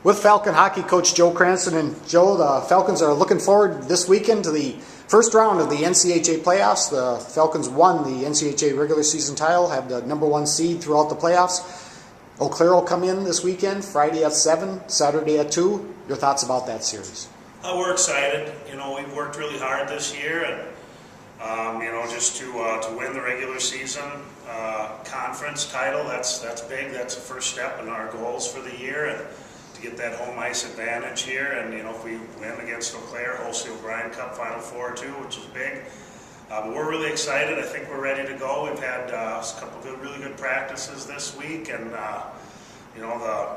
With Falcon hockey coach Joe Cranston. And Joe, the Falcons are looking forward this weekend to the first round of the NCHA playoffs. The Falcons won the NCHA regular season title, have the #1 seed throughout the playoffs. Eau Claire will come in this weekend, Friday at 7, Saturday at 2. Your thoughts about that series? We're excited. We've worked really hard this year, and just to win the regular season conference title. That's big. That's the first step in our goals for the year, and to get that home ice advantage here. And if we win against Eau Claire, host the O'Brien Cup Final Four too, which is big. But we're really excited. I think we're ready to go. We've had a couple really good practices this week, and the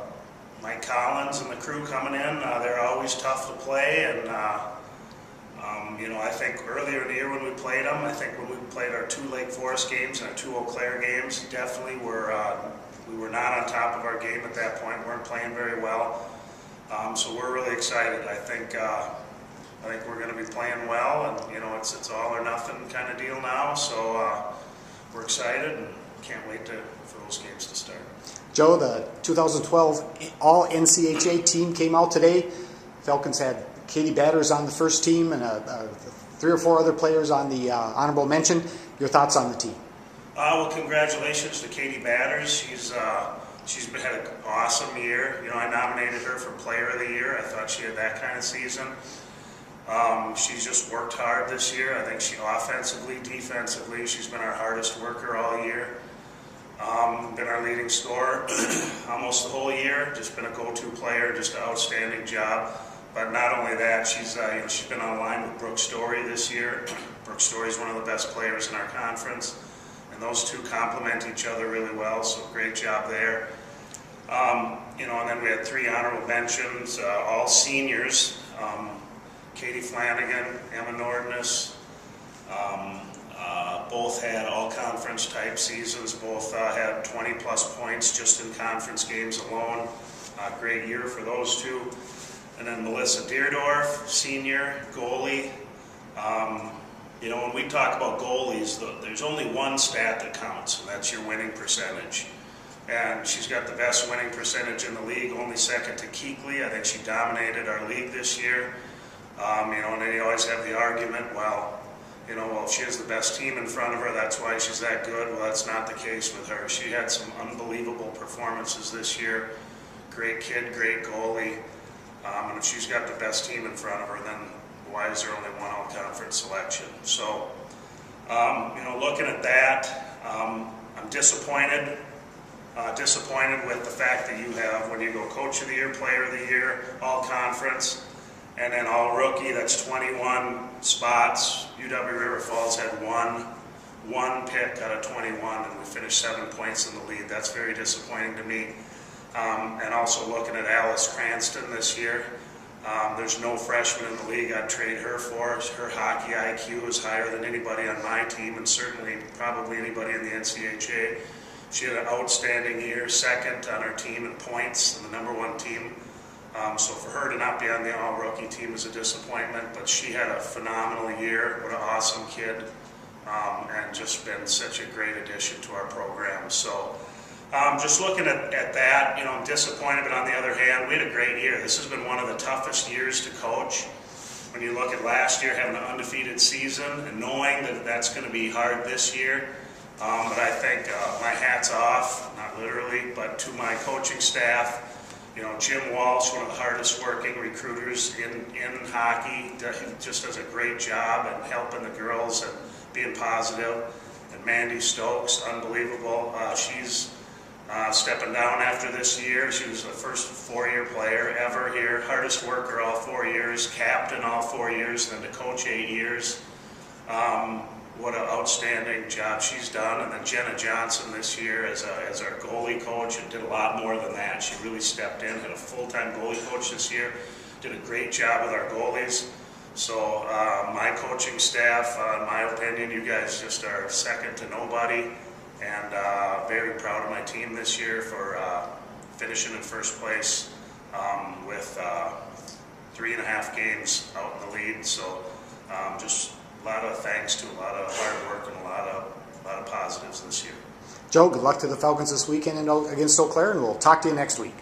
Mike Collins and the crew coming in, they're always tough to play. And I think earlier in the year when we played them, I think when we played our 2 Lake Forest games and our 2 Eau Claire games, definitely we were not on top of our game at that point. We weren't playing very well. So we're really excited. I think we're going to be playing well, and it's all or nothing kind of deal now. So we're excited and can't wait for those games to start. Joe, the 2012 All-NCHA team came out today. Falcons had Katie Batters on the first team and 3 or 4 other players on the honorable mention. Your thoughts on the team? Well, congratulations to Katie Batters. She's had an awesome year. I nominated her for Player of the Year. I thought she had that kind of season. She's just worked hard this year. I think she offensively, defensively, she's been our hardest worker all year. Been our leading scorer almost the whole year. Just been a go-to player. Just an outstanding job. But not only that, she's been on line with Brooke Story this year. Brooke Story is one of the best players in our conference. Those two complement each other really well, so great job there. And then we had 3 honorable mentions, all seniors. Katie Flanagan, Emma Nordness, both had all-conference type seasons. Both had 20-plus points just in conference games alone. Great year for those two. And then Melissa Deerdorf, senior, goalie. When we talk about goalies, there's only one stat that counts, and that's your winning percentage. And she's got the best winning percentage in the league, only second to Keekley. I think she dominated our league this year. And then you always have the argument, if she has the best team in front of her, that's why she's that good. Well, that's not the case with her. She had some unbelievable performances this year. Great kid, great goalie. And if she's got the best team in front of her, then why is there only one all-conference selection? So, looking at that, I'm disappointed with the fact that you have, when you go Coach of the Year, Player of the Year, all-conference, and then all-rookie, that's 21 spots. UW-River Falls had one pick out of 21, and we finished 7 points in the lead. That's very disappointing to me. And also looking at Alice Cranston this year. There's no freshman in the league I'd trade her for. Her hockey IQ is higher than anybody on my team, and certainly probably anybody in the NCHA. She had an outstanding year, second on our team in points, and the #1 team. So for her to not be on the all-rookie team is a disappointment, but she had a phenomenal year. What an awesome kid, and just been such a great addition to our program. So just looking at that, I'm disappointed, but on the other hand, we had a great year. This has been one of the toughest years to coach. When you look at last year, having an undefeated season, and knowing that that's going to be hard this year. But I think my hat's off, not literally, but to my coaching staff. Jim Walsh, one of the hardest working recruiters in hockey, just does a great job at helping the girls and being positive. And Mandy Stokes, unbelievable. She's stepping down after this year. She was the first 4-year player ever here, hardest worker all 4 years, captain all 4 years, and then to coach 8 years. What an outstanding job she's done. And then Jenna Johnson this year as our goalie coach, and did a lot more than that. She really stepped in, had a full-time goalie coach this year, did a great job with our goalies. So my coaching staff, in my opinion, you guys just are second to nobody. And very proud of my team this year for finishing in first place with 3.5 games out in the lead. So just a lot of thanks to a lot of hard work and a lot of positives this year. Joe, good luck to the Falcons this weekend against Eau Claire, and we'll talk to you next week.